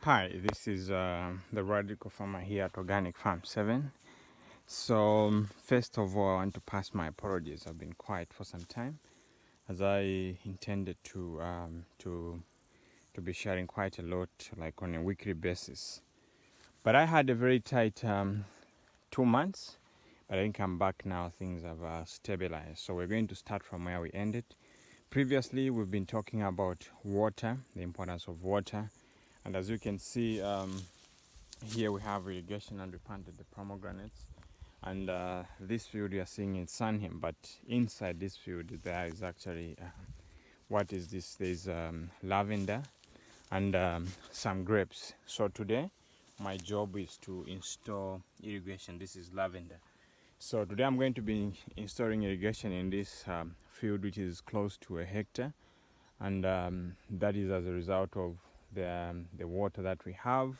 Hi, this is the Radical Farmer here at Organic Farm 7. So, first of all, I want to pass my apologies. I've been quiet for some time as I intended to be sharing quite a lot, like on a weekly basis. But I had a very tight 2 months, but I think I'm back now. Things have stabilized. So, we're going to start from where we ended. Previously, we've been talking about water, the importance of water. And as you can see, here we have irrigation and we planted the pomegranates. And this field you are seeing in Sunham, but inside this field there is actually, what is this? There's lavender and some grapes. So today my job is to install irrigation. This is lavender. So today I'm going to be installing irrigation in this field, which is close to a hectare. And that is as a result of the water that we have,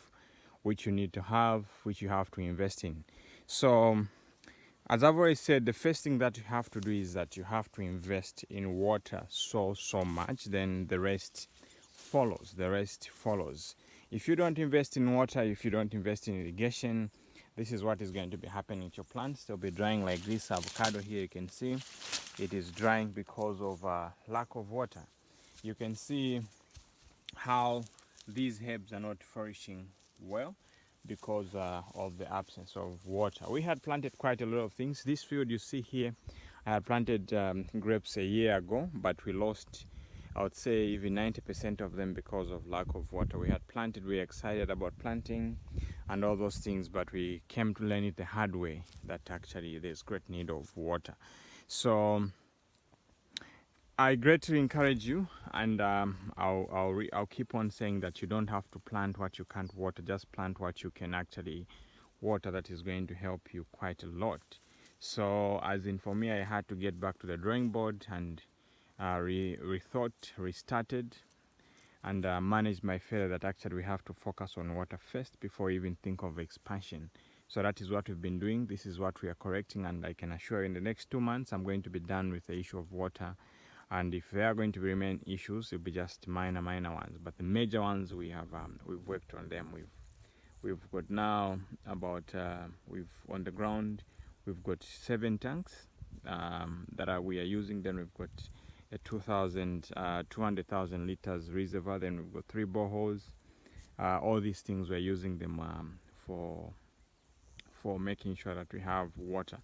which you need to have, which you have to invest in. So as I've already said, the first thing that you have to do is that you have to invest in water so much, then the rest follows. If you don't invest in water, if you don't invest in irrigation, this is what is going to be happening to your plants. They'll be drying like this avocado here. You can see it is drying because of lack of water. You can see how these herbs are not flourishing well because of the absence of water. We had planted quite a lot of things. This field you see here, I had planted grapes a year ago, but we lost, I would say, even 90% of them because of lack of water. We had planted, we were excited about planting and all those things, but we came to learn it the hard way that actually there's great need of water. So I greatly encourage you, and I'll keep on saying that you don't have to plant what you can't water. Just plant what you can actually water. That is going to help you quite a lot. So, as in for me, I had to get back to the drawing board and rethought, restarted, and managed my failure. That actually we have to focus on water first before we even think of expansion. So that is what we've been doing. This is what we are correcting, and I can assure you in the next 2 months I'm going to be done with the issue of water. And if there are going to remain issues, it'll be just minor ones. But the major ones we've worked on them. We've got now about we've on the ground we've got 7 tanks we are using. Then we've got a 200,000 liters reservoir. Then we've got 3 boreholes. All these things we're using them for making sure that we have water.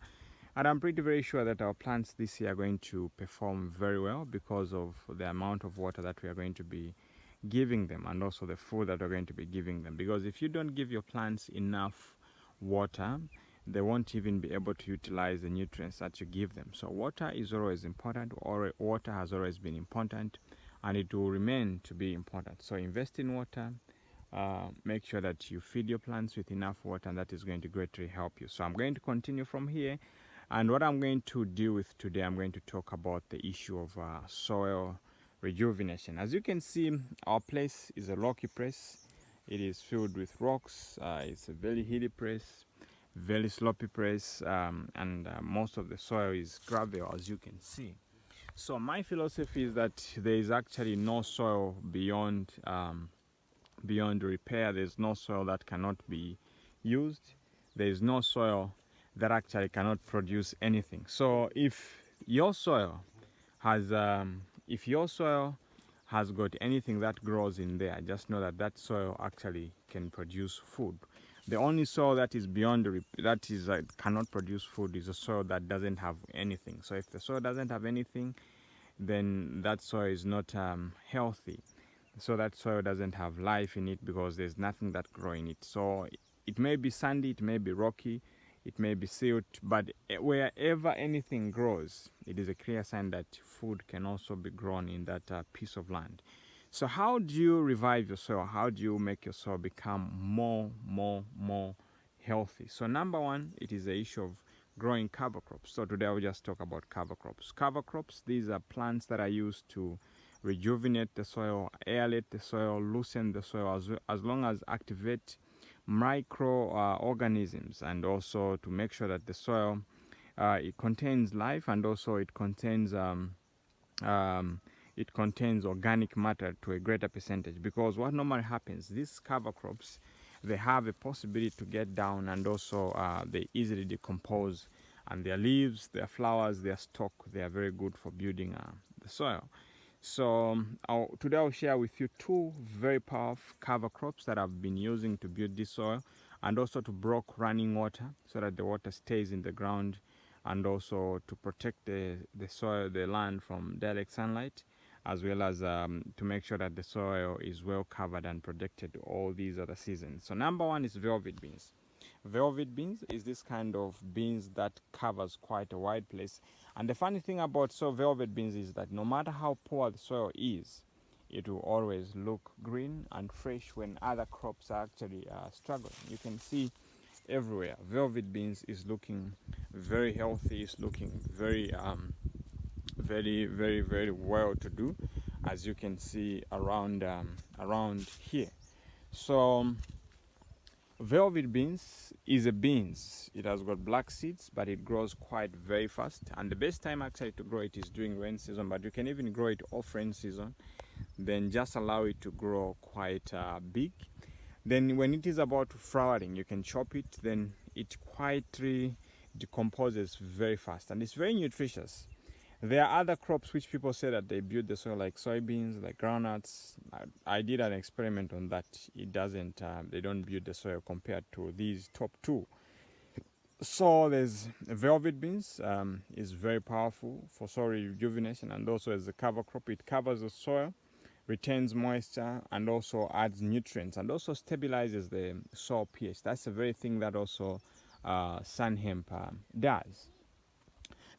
And I'm pretty very sure that our plants this year are going to perform very well because of the amount of water that we are going to be giving them, and also the food that we're going to be giving them. Because if you don't give your plants enough water, they won't even be able to utilize the nutrients that you give them. So water is always important, or water has always been important, and it will remain to be important. So invest in water. Make sure that you feed your plants with enough water, and that is going to greatly help you. So I'm going to continue from here. And what I'm going to deal with today, I'm going to talk about the issue of soil rejuvenation. As you can see, our place is a rocky place. It is filled with rocks. It's a very hilly place, very sloppy place, and most of the soil is gravel, as you can see. So my philosophy is that there is actually no soil beyond repair. There's no soil that cannot be used. There is no soil that actually cannot produce anything. So if your soil has got anything that grows in there, just know that that soil actually can produce food. The only soil that is cannot produce food is a soil that doesn't have anything. So if the soil doesn't have anything, then that soil is not healthy. So that soil doesn't have life in it because there's nothing that grows in it. So it may be sandy, it may be rocky, it may be silt, but wherever anything grows, it is a clear sign that food can also be grown in that piece of land. So how do you revive your soil? How do you make your soil become more healthy? So number one, it is the issue of growing cover crops. So today I will just talk about cover crops. Cover crops, these are plants that are used to rejuvenate the soil, aerate the soil, loosen the soil, as long as activate microorganisms, and also to make sure that the soil it contains life, and also it contains it contains organic matter to a greater percentage, because what normally happens, these cover crops, they have a possibility to get down, and also they easily decompose, and their leaves, their flowers, their stalk, they are very good for building the soil. So today I'll share with you two very powerful cover crops that I've been using to build this soil, and also to block running water so that the water stays in the ground, and also to protect the soil, the land, from direct sunlight, as well as to make sure that the soil is well covered and protected all these other seasons. So number one is velvet beans. Velvet beans is this kind of beans that covers quite a wide place. And the funny thing about velvet beans is that no matter how poor the soil is, it will always look green and fresh when other crops are actually struggling. You can see everywhere velvet beans is looking very healthy, it's looking very very well to do, as you can see around here. So velvet beans is a beans. It has got black seeds, but it grows quite very fast. And the best time actually to grow it is during rain season, but you can even grow it off rain season. Then just allow it to grow quite big. Then when it is about flowering, you can chop it. Then it quietly decomposes very fast, and it's very nutritious. There are other crops which people say that they build the soil, like soybeans, like groundnuts. I did an experiment on that. It doesn't, they don't build the soil compared to these top two. So there's velvet beans, is very powerful for soil rejuvenation, and also as a cover crop, it covers the soil, retains moisture, and also adds nutrients, and also stabilizes the soil pH. That's the very thing that also sun hemp does.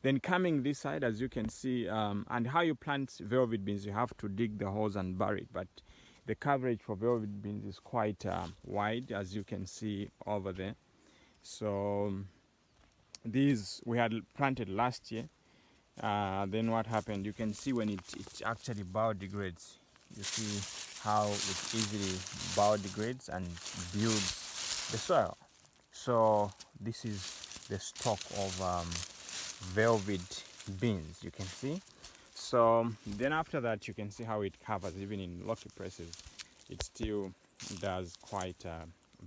Then coming this side, as you can see, and how you plant velvet beans, you have to dig the holes and bury it, but the coverage for velvet beans is quite wide, as you can see over there. So these we had planted last year. Then what happened, you can see when it actually biodegrades, you see how it easily biodegrades and builds the soil. So this is the stalk of velvet beans, you can see. So then after that, you can see how it covers. Even in lucky presses, it still does quite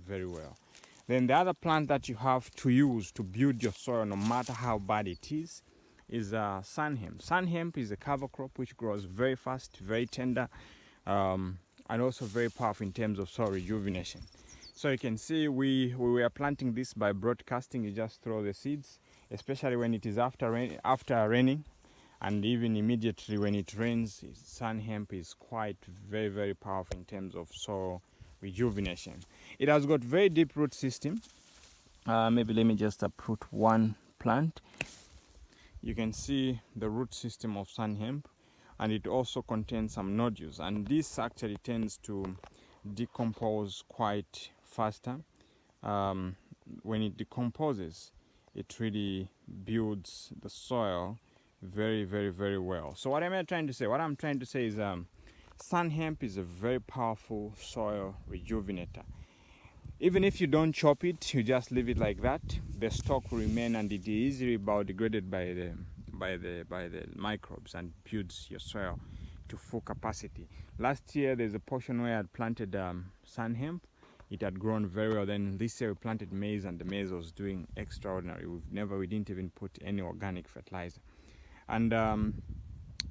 very well. Then the other plant that you have to use to build your soil, no matter how bad it is sun hemp. Sun hemp is a cover crop which grows very fast, very tender, and also very powerful in terms of soil rejuvenation. So you can see we were planting this by broadcasting. You just throw the seeds, especially when it is after raining, and even immediately when it rains. Sun hemp is quite very powerful in terms of soil rejuvenation. It has got very deep root system. Maybe let me just put one plant. You can see the root system of sun hemp, and it also contains some nodules, and this actually tends to decompose quite faster. When it decomposes, it really builds the soil very well. So what am I trying to say? What I'm trying to say is sun hemp is a very powerful soil rejuvenator. Even if you don't chop it, you just leave it like that, the stalk will remain, and it is easily biodegraded by the microbes, and builds your soil to full capacity. Last year there's a portion where I had planted sun hemp. It had grown very well. Then this year we planted maize, and the maize was doing extraordinary. We didn't even put any organic fertilizer. And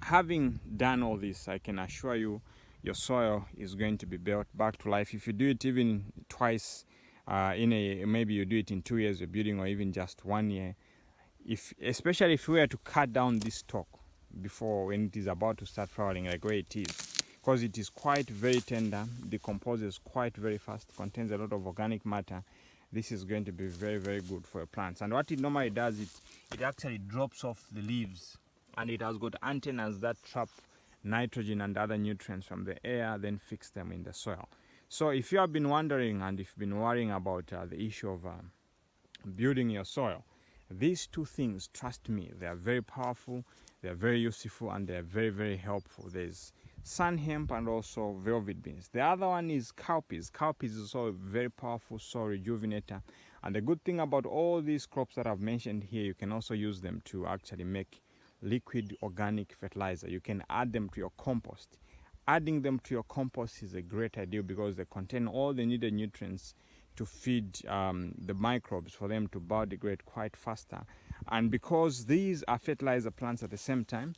having done all this, I can assure you your soil is going to be built back to life. If you do it even twice maybe you do it in 2 years of building, or even just 1 year, especially if we were to cut down this stalk before, when it is about to start flowering, like where it is, because it is quite very tender, decomposes quite very fast, contains a lot of organic matter. This is going to be very good for your plants. And what it normally does, it actually drops off the leaves, and it has got antennas that trap nitrogen and other nutrients from the air, then fix them in the soil. So if you have been wondering, and if you've been worrying about the issue of building your soil, these two things, trust me, they are very powerful, they are very useful, and they are very helpful. There's sun hemp and also velvet beans. The other one is cowpeas. Cowpeas is also a very powerful soil rejuvenator. And the good thing about all these crops that I've mentioned here, you can also use them to actually make liquid organic fertilizer. You can add them to your compost. Adding them to your compost is a great idea because they contain all the needed nutrients to feed the microbes for them to biodegrade quite faster. And because these are fertilizer plants at the same time,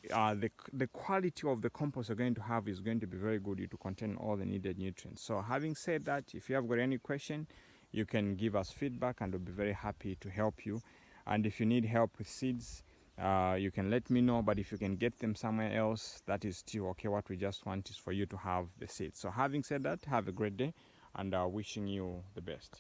the quality of the compost you're going to have is going to be very good to contain all the needed nutrients. So having said that, if you have got any question, you can give us feedback and we'll be very happy to help you. And if you need help with seeds, you can let me know, but if you can get them somewhere else, that is still okay. What we just want is for you to have the seeds. So having said that, have a great day, and wishing you the best.